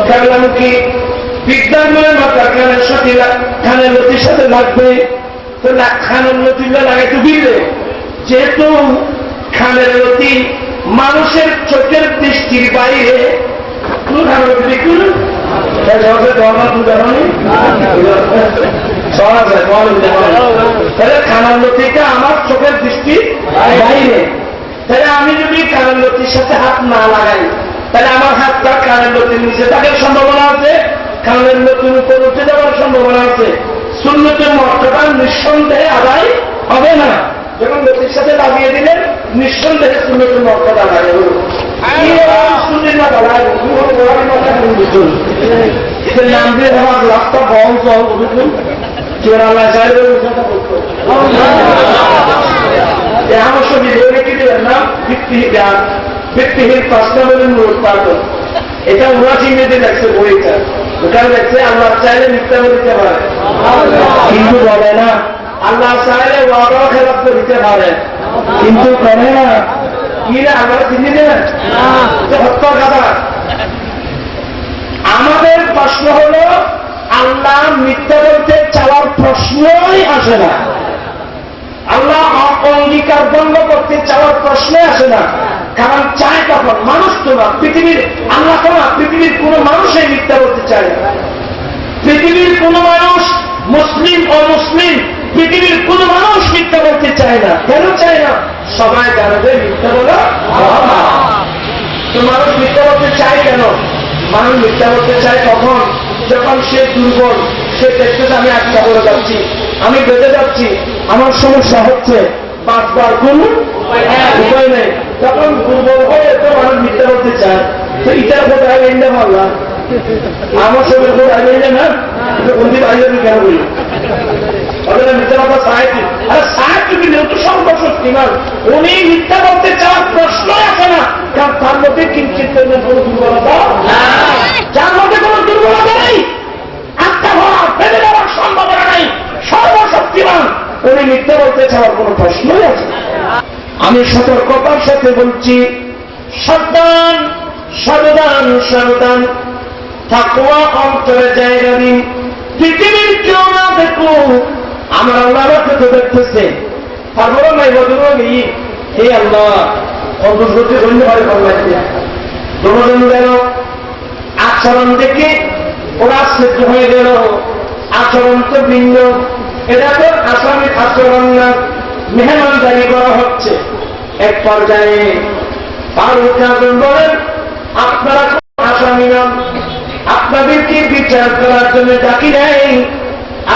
কাগলাম কি বিদ্যাঙ্গের মাথা কানের সাথে কানের লতির সাথে লাগবে। তো খানের লতিটা লাগাইতে দিলে, যেহেতু খানের লতি মানুষের চোখের দৃষ্টির বাইরে, খানের লতি দেখুন খানার লতিটা আমার চোখের দৃষ্টির বাইরে। তাহলে আমি যদি কানের লতির সাথে হাত না লাগাই, তাহলে আমার হাতটা কানের লতির নিচে থাকার সম্ভাবনা আছে, কানের লতির উপর উঠে যাওয়ার সম্ভাবনা আছে। সুন্নতের মুআক্কাদা নিঃসন্দেহে আদায় হবে না। যখন লতির সাথে লাগিয়ে দিলেন নিঃসন্দেহে সুন্নতের মুআক্কাদা আদায় হবে। নাম দিয়ে আমার রাস্তা বহন চল বুঝুন কেরালা চাইবে আমার সঙ্গে কি দেবেন না ব্যক্তিহীন পাঁচটা বলেন উৎপাদন। এটা ওরা চিহ্নিতে দেখছে বইটা, ওখানে দেখছে আল্লাহ চাইলে মিথ্যা দিতে পারে কিন্তু বলে না, আল্লাহ চাইলে ওয়াদাও খেলাপ দিতে পারে কিন্তু করে না। কি না আমরা চিনি দেবেন হত্যা কথা। আমাদের প্রশ্ন হলো আল্লাহ মিথ্যা বলতে চাওয়ার প্রশ্নই আসে না, আল্লাহ অঙ্গীকার ভঙ্গ করতে চাওয়ার প্রশ্নই আসে না। কারণ চায় তখন মানুষ তো না, পৃথিবীর আল্লাহ তো না, পৃথিবীর কোন মানুষই মিথ্যা বলতে চায় না। পৃথিবীর কোন মানুষ মুসলিম অমুসলিম পৃথিবীর কোন মানুষ মিথ্যা বলতে চায় না। কেন চায় না? সবাই জানে যে মিথ্যা বলা তো মানুষ মিথ্যা বলতে চায় কেন? মানুষ মিথ্যা বলতে চায় তখন যখন সে দুর্বল, সে দেখতেছে আমি আটকা বলে যাচ্ছি, আমি বেঁধে যাচ্ছি, আমার সমস্যা হচ্ছে, পাঁচবার কোন উপায় নেই, তখন দুর্বল হয়ে তো মানুষ মিথ্যা বলতে চায়। তো ইটার কোথায় এনে বললাম আমার সঙ্গে কোথায় এনে না বন্ধু বাইরে কেন বলি ওদের মিথ্যা কথা সাহেব আর সাহেব যদি যেহেতু সর্বশক্তিমান, উনি মিথ্যা বলতে চাওয়ার প্রশ্ন আসে না। কারণ তার মধ্যে কিঞ্চিত কোনো দুর্বলতা, যার মধ্যে কোনো দুর্বলতা নেই, আত্মা হওয়া ফেলে দেওয়ার সম্ভাবনা নেই, সর্বশক্তিমান, উনি মিথ্যা বলতে চাওয়ার কোনো প্রশ্নই আছে না। আমি সতর্কতার সাথে বলছি, সাবধান সাবধান সাবধান, তাকওয়া অন্তরে জায়গা দিন। পৃথিবীর কেউ না দেখো, আমার আল্লাহকে তো দেখতেছে, তারপরে নাই বদলি এই আল্লাহ অন্তর্গতি ধন্য হয় দুজন গেল, আচরণ দেখে ওরা সেদ্ধ হয়ে গেল, আচরণ তো ভিন্ন, এটা তো আসামি আচরণ না, মেহমানদারি করা হচ্ছে। এক পর্যায়ে ফারুক আজম বলেন, আপনারা আসামি নন, আপনাদেরকে বিচার করার জন্য ডাকি নাই,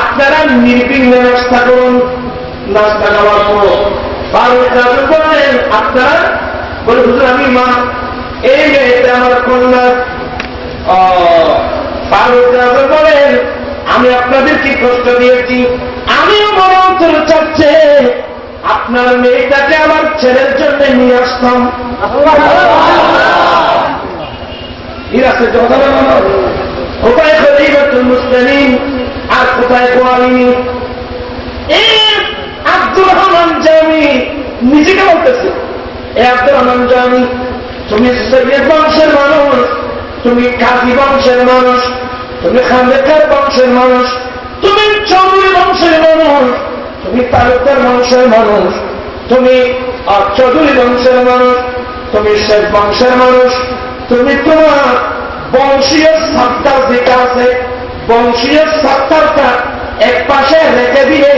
আপনারা নির্বিঘ্নে নাস্তা করুন। নাস্তা খাওয়ার পর ফারুক আজম বলেন, আপনারা বলে হুজুর আমি মা, এই মেয়েটা আমার কন্যা। ফারুক আজম বলেন, আমি আপনাদেরকে কষ্ট দিয়েছি, আমিও মনে অন্তর চাচ্ছে আপনার মেয়েটাকে আমার ছেলের জন্য নিয়ে আসতাম। কোথায় খলিফাতুল মুসলিমিন আর কোথায় কোয়ালিনী? আব্দুর রহমান জামি নিজেকে বলতেছে, এ আব্দুর রহমান জামি, তুমি সৈয়দ বংশের মানুষ, তুমি কাজী বংশের মানুষ, তুমি খান্দেকার বংশের মানুষ, তুমি চৌধুরী বংশের মানুষ, তুমি তালুকদার বংশের মানুষ, তুমি চৌধুরী বংশের মানুষ, তুমি শেখ বংশের মানুষ, তুমি তোমার বংশীয় সত্তার দিকে আছে, বংশীয় সত্তারটা এক পাশে রেখে দিয়ে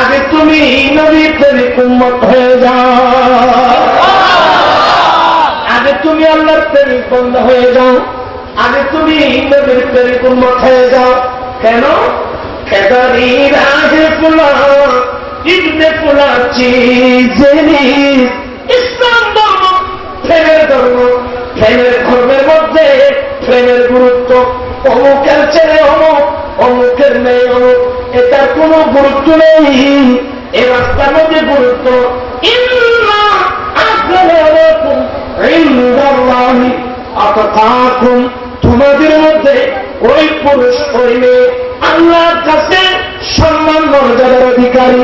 আগে তুমি নবীর প্রেমিক উম্মত হয়ে যাও, আগে তুমি আল্লাহর প্রেমিক বান্দা হয়ে যাও, আগে তুমি নবীর প্রেমিক উম্মত হয়ে যাও। কেন? কেদারি রাহে ফুলা ইবনে ফুলা চিজেনি ইসলাম ধর্ম প্রেমের ধর্ম, প্রেমের ধর্মের মধ্যে প্রেমের গুরুত্ব, অমুকের ছেলে অমুক, অমুকের মেয়ে অমুক, এটার কোন গুরুত্ব নেই। এ রাস্তার মধ্যে গুরুত্ব ইন্না আকরামাকুম ইনদাল্লাহি আতকাকুম, তোমাদের মধ্যে ওই পুরুষ ওই মেয়ে আল্লাহর কাছে সম্মান মর্যাদার অধিকারী,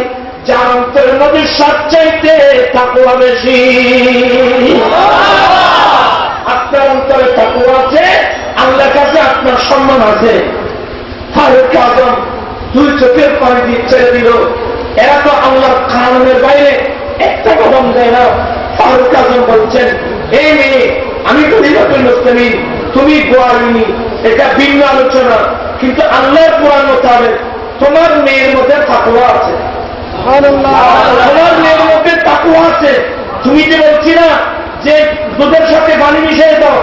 যার অন্তরের মধ্যে সবচাইতে তাকওয়া বেশি। আপনার অন্তরে তাকওয়া আছে, আল্লাহর কাছে আপনার সম্মান আছে। ফারুক আজম দুই চোখের পানি দিয়ে ছেড়ে দিল, এরা তো আল্লাহর কানুনের বাইরে একটা কদম দেয় না। ফারুক আজম বলছেন, এই মেয়ে আমি খলিফাতুল মুসলিমিন, তুমি গোয়ালিনী, এটা ভিন্ন আলোচনা, কিন্তু আল্লাহর কোরআন মোতাবেক তোমার মেয়ের মধ্যে তাকওয়া আছে, তোমার মেয়ের মধ্যে তাকওয়া আছে। তুমি যে বলছি না যে দুধের সাথে পানি মিশিয়ে দাও,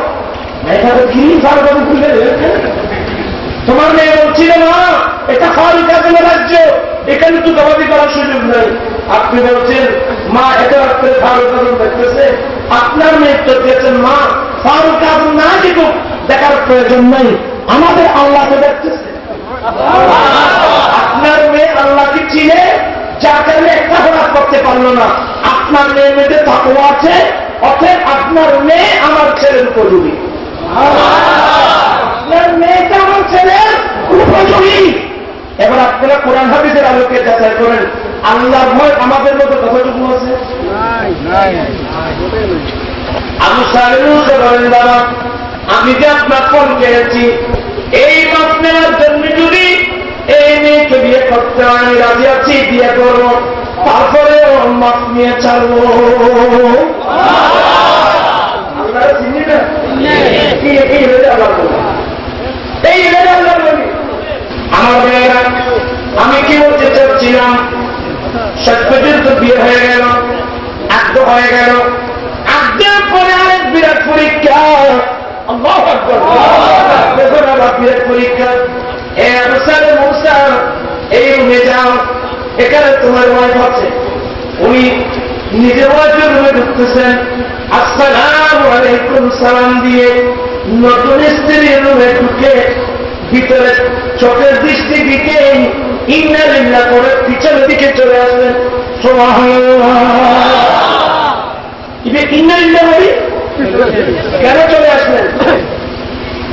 এটা কি ফারুক খুলে তোমার মেয়ে বলছিল না এটা ফারুক আজমের রাজ্য, এখানে তো দাবাদি করার সুযোগ নেই। আপনি বলছেন মা এটা রাত্রে ফারুক আজম দেখতেছে, আপনার মেয়ে তো দিয়েছেন মা ফারুক আজম না দেখুক, দেখার প্রয়োজন নেই, আমাদের আল্লাহকে দেখতেছে। আপনার মেয়ে আল্লাহকে চিনে, যার কারণে একটা ঘোড়া করতে পারলো না। আপনার মেয়ের মধ্যে তাকওয়া আছে, অতএব আপনার মেয়ে আমার ছেলের উপযোগী, আপনার মেয়েটা আমার ছেলের উপযোগী। এবার আপনারা কোরআন হাদিসের আলোকে যাচাই করেন, আল্লাহর ভয় আমাদের মধ্যে কতটুকু আছে? আবু সালেহ বলেন, বাবা আমি যে আপনার ফোন পেয়েছি, এই মাপ নেওয়ার জন্য যদি এই মেয়েকে বিয়ে করতে হয় আমি রাজি আছি, বিয়ে করবো, তারপরে মাপ নিয়ে চালবো। আপনারা চিনি না আমার মেয়েরা, আমি কি বলতে চাচ্ছিলাম, শেষ পর্যন্ত বিয়ে হয়ে গেল, আগ্ধ হয়ে গেল, আগ্ধের পরে আরেক বিরাট পরীক্ষা, দেখুন আবার বিরাট পরীক্ষা। এই রুমে যাও, এখানে তোমার ওয়াইফ আছে, উনি নিজের ওয়াইফের রুমে ঢুকতেছেন, আসসালামু আলাইকুম সালাম দিয়ে নতুন স্ত্রীর রুমে ঢুকে ভিতরে চোখের দৃষ্টি দিকে ইন্না লিল্লাহ করে পিছনের দিকে চলে আসবেন। ইন্না লিল্লাহ বলি কেন চলে আসলেন?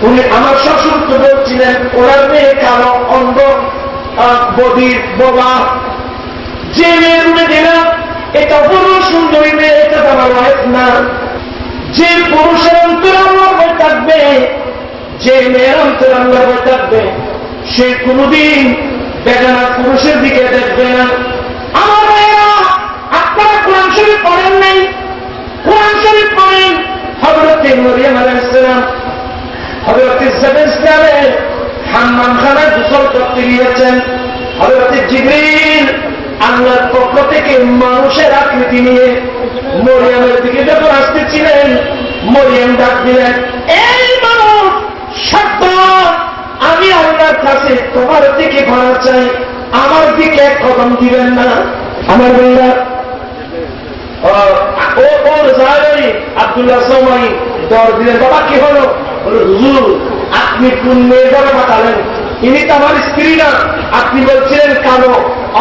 উনি আমার শ্বশুর তো বলছিলেন ওনার মেয়ে কালো, অন্ধ, বধির, বোবা, যে মেয়ের রুমে দিলাম এটা বড় সুন্দরী মেয়ে, এটা তো আমার ওয়াইফ না। যে পুরুষের অন্তর আল্লাহ ভয় থাকবে, যে মেয়ের অন্তর আল্লাহ ভয় থাকবে, সে কোনদিন বেগানা পুরুষের দিকে দেখবে না। আমার মেয়েরা, আপনারা কোরআন শরীফ পড়েন নাই? কোরআন শরীফ পড়েন। হযরতে মরিয়ম আলাইহিস সালাম হযরতে ইসরাফিলের হাম্মামখানায় গোসল করতে গিয়েছেন। হযরতে জিবরীল আল্লাহর পক্ষ থেকে মানুষের আকৃতি নিয়ে মরিয়মের দিকে যখন আসতেছিলেন, মরিয়ম ডাক দিলেন, এই মানুষ, সাবধান, আমি আল্লাহর কাছে তোমার দিকে ভাড়া চাই, আমার দিকে এক কদম দিবেন না। আমার বন্ধুরা, আব্দুল্লাহ সোমাই দর দিলেন, বাবা কি হলো? হুজুর আপনি কোন মেয়ে দ্বারা পাঠালেন? ইনি তো আমার স্ত্রী না, আপনি বলছিলেন কালো,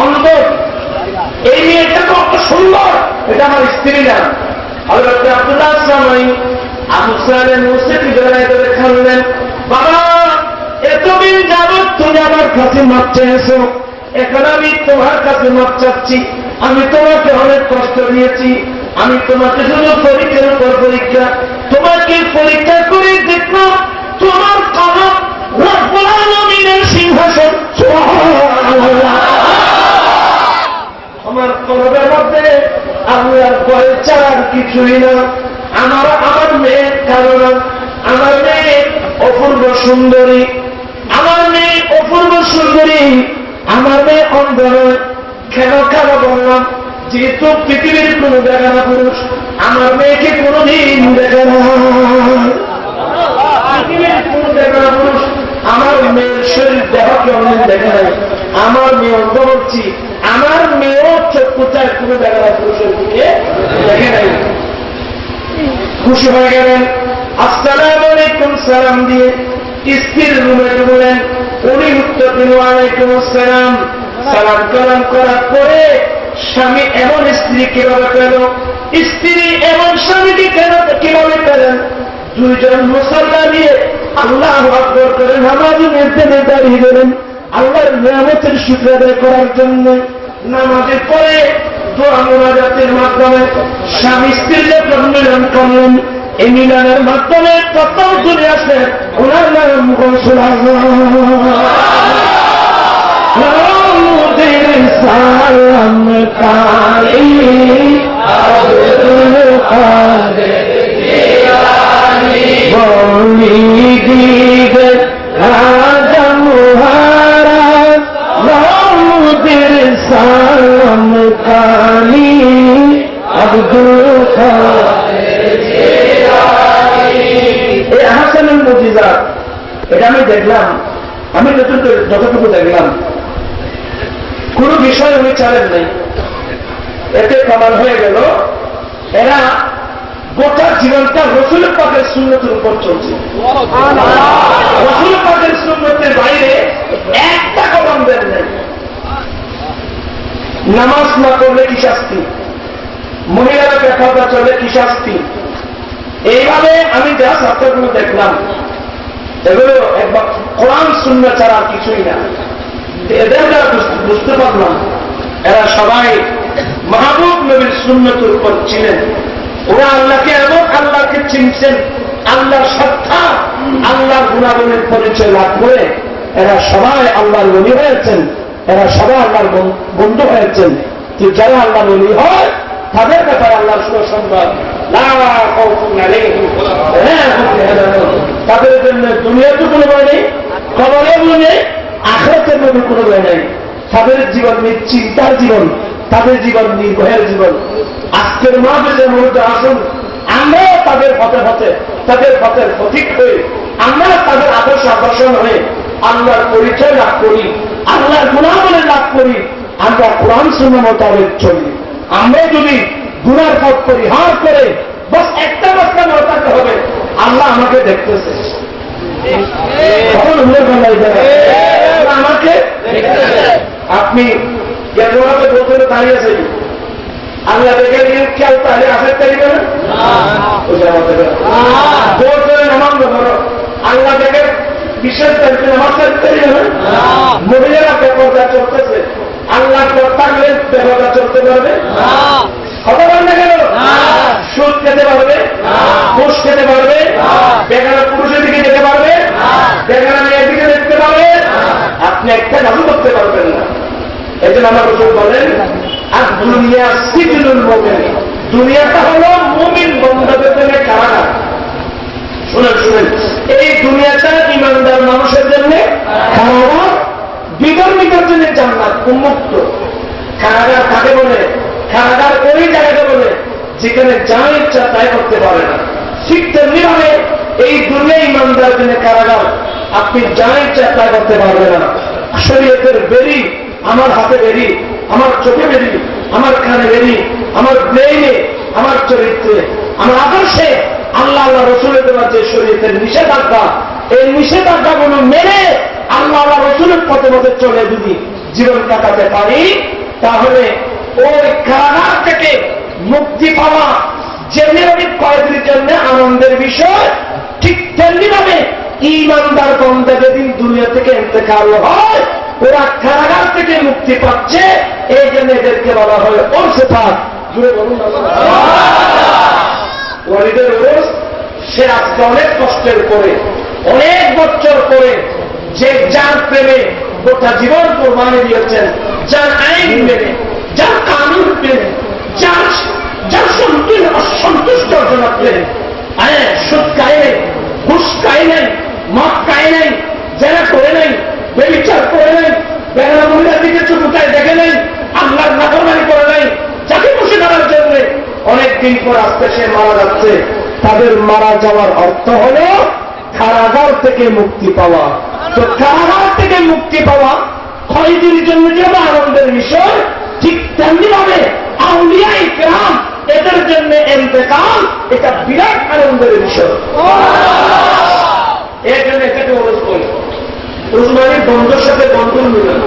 অন্ধ, এই মেয়েটা তো অত সুন্দর, এটা আমার স্ত্রী না। হযরত আব্দুল্লাহ সোমাই আবু সালেহ মুসলিম ধরে খাওয়ালেন, বাবা এতদিন যাবৎ তুমি আমার কাছে মাপ চেয়েছো, এখন আমি তোমার কাছে মাপ চাচ্ছি। আমি তোমাকে অনেক কষ্ট দিয়েছি, আমি তোমাকে শুধু পরীক্ষার উপর পরীক্ষা, তোমাকে পরীক্ষা করে দেখো তোমার কলম রব্বুল আলামিনের সিংহাসন। আমার কলমের মধ্যে আল্লাহর ভয় ছাড়া কিছুই না। আমার মেয়ের কারণ, আমার মেয়ে অপূর্ব সুন্দরী, আমার মেয়ে অপূর্ব সুন্দরী, আমার মেয়ে অন্ধ নয়। কেন বললাম, যেহেতু পৃথিবীর কোন দেখা না পুরুষ আমার মেয়েকে কোনদিন দেখে না, পৃথিবীর কোন দেখা না পুরুষ আমার মেয়ের শরীর দেহ কেমন দেখে নাই। আমার মেয়ে অন্ধ বলছি, আমার মেয়েও চক্ষুটায় কোন দেখা না পুরুষের দিকে দেখে নাই। খুশি হয়ে গেলেন, আসসালামু আলাইকুম সালাম দিয়ে স্ত্রীর রুমে বলেন। উনি উত্তর দিল ওয়ালাইকুম আসসালাম। সালাম কালাম করার পরে স্বামী এমন স্ত্রী কিভাবে পেল, স্ত্রী এমন স্বামীকে কিভাবে পেলেন? দুইজন মুসল্লা নিয়ে আল্লাহু আকবার করে নামাজ মধ্যে দাঁড়িয়ে গেলেন আল্লাহর নিয়ামতের শুকর আদায় করার জন্য। নামাজের পরে দোয়া মুনাজাতের মাধ্যমে স্বামী স্ত্রীর যখন মিলন করলেন, এই মিলনের মাধ্যমে কত দূরে আসে ওনার নাম সালাম কালী রাজা মহারাজ রামদের সালাম কালী আব্দুল এই হাসানুল মুজিজা, এটা আমি দেখলাম। আমি যতটুকু দেখলাম কোন বিষয় উনি চালেন নাই। এতে প্রমাণ হয়ে গেল এরা গোটা জীবনটা রসুল পাকের সুন্নতের উপর চলছে। রসুল পাকের সুন্নতের বাইরে একটা কদম দেন নাই। নামাজ না করলে কি শাস্তি, মহিলারা বেপরদা চলে কি শাস্তি। এইভাবে আমি যা ছাত্রগুলো দেখলাম এগুলো একবার কোরআন সুন্নাহ ছাড়া আর কিছুই না। এদের যারা বুঝতে পারলাম এরা সবাই মাহবুব নবীর সুন্নতের উপর ছিলেন। ওরা আল্লাহকে এমন আল্লাহকে চিনছেন, আল্লাহর সত্তা আল্লাহর গুণাগুণের পরিচয় লাভ করে এরা সবাই আল্লাহর ওলি হয়েছেন, এরা সবাই আল্লাহর বন্ধু হয়েছেন। তো যারা আল্লাহর ওলি হয় তাদের ব্যাপারে আল্লাহর সুসংবাদ, তাদের জন্য দুনিয়াতে কোনো ভয় নেই, কবরে ভয় নেই, আখিরাতের মধ্যে কোনো ভয় নেই। তাদের জীবন নিশ্চিন্তার জীবন, তাদের জীবন নির্ভয়ের জীবন। আজকের মাহফিলের মধ্যে আসুন, আমরা তাদের পথে তাদের পথের পথিক হয়ে আমরা তাদের আদর্শ আকর্ষণ হয়ে আল্লাহর পরিচয় লাভ করি, আল্লাহর গুণাবলী লাভ করি। আমরা কোরআন সুন্নাহ মোতাবেক চলি। আমরা যদি গুনার পথ পরিহার করে বস একটা বস্তা মতাতে হবে আল্লাহ আমাকে দেখতেছে, তখন ভুলে ফেলাই যাবে আমাকে। আপনি বলতে দাঁড়িয়েছেন আল্লাহ দেখে নিয়ে খেয়াল তাহলে আসে তারিবে না জোর করে নামাজ ধরো, আল্লাহ দেখে বিশেষ তারিখে নামাজ তারিবে না। মহিলারা বেপরদা চলতেছে, আল্লাহ থাকলে বেপরদা চলতে পারবে? কথা বল না কেন? সুদ খেতে পারবে, ঘুষ খেতে পারবে, বেকার পুরুষের দিকে যেতে পারবে, বেকার মেয়ের দিকে দেখতে পারবে? আপনি একটা কাজও করতে পারবেন না। এই জন্য আমার রসুল বলেন আর দুনিয়া সিজনুল মুমিন, দুনিয়াটা হলো মুমিন বন্দাদের জন্য কারাগার। শুনেন, এই দুনিয়াটা ইমানদার মানুষের জন্য কারাগার, বিধর্মীদের জন্য জান্নাত উন্মুক্ত। কারাগার কাকে বলে? কারাগার ওই জায়গাটা বলে যেখানে যা ইচ্ছা তাই করতে পারে না। ঠিক তেমনি ভাবে এই দুনিয়া ইমানদার জন্য কারাগার, আপনি যা ইচ্ছা তাই করতে পারবেন না। শরীয়তের বেরি আমার হাতে বেরি, আমার চোখে বেরি, আমার কানে বেরি, আমার ব্রেইনে, আমার চরিত্রে, আমার আদর্শে আল্লাহ রসুলের দেওয়া যে শরীয়তের নিষেধাজ্ঞা, এই নিষেধাজ্ঞাগুলো মেনে আল্লাহ রসুলের পথে চলে যদি জীবন কাটাতে পারি, তাহলে ওই কারাগার থেকে মুক্তি পাওয়া যেমনি কয়েকদিনের জন্য আনন্দের বিষয়, ঠিক তেমনি ভাবে ইমানদার বান্দা যেদিন দুনিয়া থেকে ইন্তেকাল হয় ওরা কারাগার থেকে মুক্তি পাচ্ছে। এই জন্য এদেরকে বলা হয় ওরসেফাত। জুড়ে বলুন ওয়ালিদের ওরস। সে আজকে অনেক কষ্টের পরে, অনেক বছর পরে যে যার প্রেমে গোটা জীবন কোরবানি দিয়েছেন, যার আইন মেনে, যার কানুন মেনে, যার অসন্তুষ্ট অর্জনা পেলেন, সুদ খায় নাই, ঘুষ খায় নাই, মদ খায় নাই, যারা করে নাই, বেবিচার মহিলার দিকে চুপুটায় দেখে নেই, আল্লাহর নাফরমানি করে নাই, যাকে বসে করার জন্য অনেকদিন পর আস্তে সে মারা যাচ্ছে, তাদের মারা যাওয়ার অর্থ হল কারাগার থেকে মুক্তি পাওয়া। তো কারাগার থেকে মুক্তি পাওয়া কয়েদির জন্য যেমন আনন্দের বিষয়, ঠিক তেমনি ভাবে আউলিয়া ইকরাম এদের জন্য ইন্তেকাল এটা বিরাট আনন্দের বিষয়। এর জন্য এটাকে অনুরোধ করি, উসমানী বন্ধুর সাথে বন্ধুর মিলন,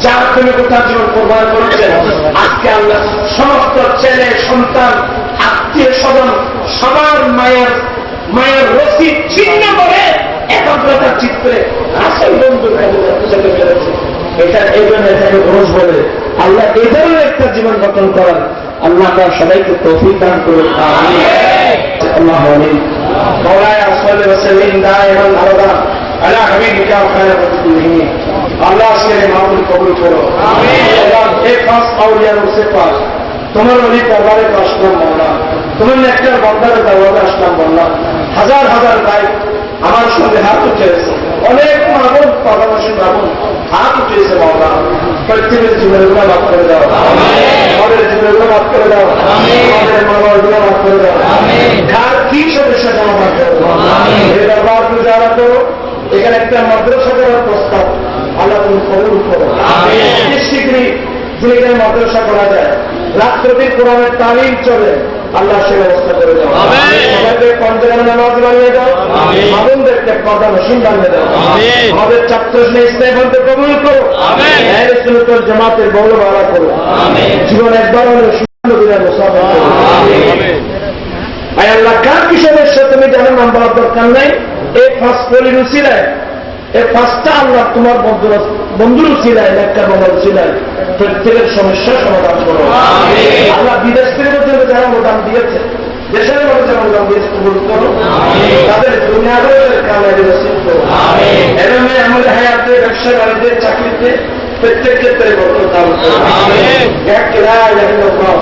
যার তুমি কোথাও জীবন প্রদান করেছেন, আজকে আল্লাহ সমস্ত ছেলে সন্তান আত্মীয় স্বজন সবার মায়ের রশি ছিন্ন করে একাগ্রতার চিত্রে আসল বন্ধুর কাছে যেতে পেরেছে। এটা এই জন্য এটাকে ঘোষ বলে। আল্লাহ এই ধরনের একটা জীবন গঠন করার আল্লাহ তার সবাইকে তৌফিক দান করুন। আল্লাহ مولاي صل وسلم دائما ابدا على حبيبك وخير خلقه আল্লাহ আজকের মাহফিল কবুল করো। আল্লাহ এক খাস আউলিয়ার সিফাত তোমার ওলি দরবারে আসলাম মাওলা, তোমার নেককার বান্দার দরবারে আসলাম মাওলা। হাজার হাজার ভাই আমার সঙ্গে হাত উঠেছে, অনেক মাহবুব পাশাপাশি মাহবুব হাত উঠেছে মাওলা। প্রত্যেকের জীবনের গুণা মাফ করে দাও, আমাদের জীবনের গুণা মাফ করে দাও, আমাদের মা বাবার গুণা মাফ করে দাও, কার কি সমস্যা সমাধান করো, এই দরবার পূজা করো। এখানে একটা মাদ্রাসা করার প্রস্তাব আল্লাহ তুমি কবুল করো। ডিস্ট্রিক্টে যেখানে মাদ্রাসা করা যায়, রাত্রদিন কোরআনের তালিম চলে, আল্লাহ সে ব্যবস্থা করে দাও। আমাদের পঞ্চগান নামাজ বানিয়ে দাও, আমাদেরকে কথা মশিন বানিয়ে দাও। আমাদের ছাত্র ইসলামকে কবুল করো, সুন্নাতুল জামাতের বড় ভাড়া করো, জীবন একবার হলে সুন্দর মুসাফা করো। আল্লাহ কার কি সমস্যা তুমি জানো, নাম বলার দরকার নাই। এই ফার্স্ট পলির উচিলায়, এই ফার্স্টটা আল্লাহ তোমার বন্ধুর উচিলায়, একটা বলার উচিলায় প্রত্যেকের সমস্যা সমাধান করো। আল্লাহ বিদেশ থেকে যারা অনুদান দিয়েছে, দেশের মধ্যে যারা অনুদান দিয়েছে কবুল করো, তাদের দুনিয়াদের কামাই নসিব করো। এরমে আমাদের হায়াতে, ব্যবসা বাণিজ্যে, চাকরিতে প্রত্যেক ক্ষেত্রে বরকত দান করো। এক লা ইলাহা ইল্লাল্লাহ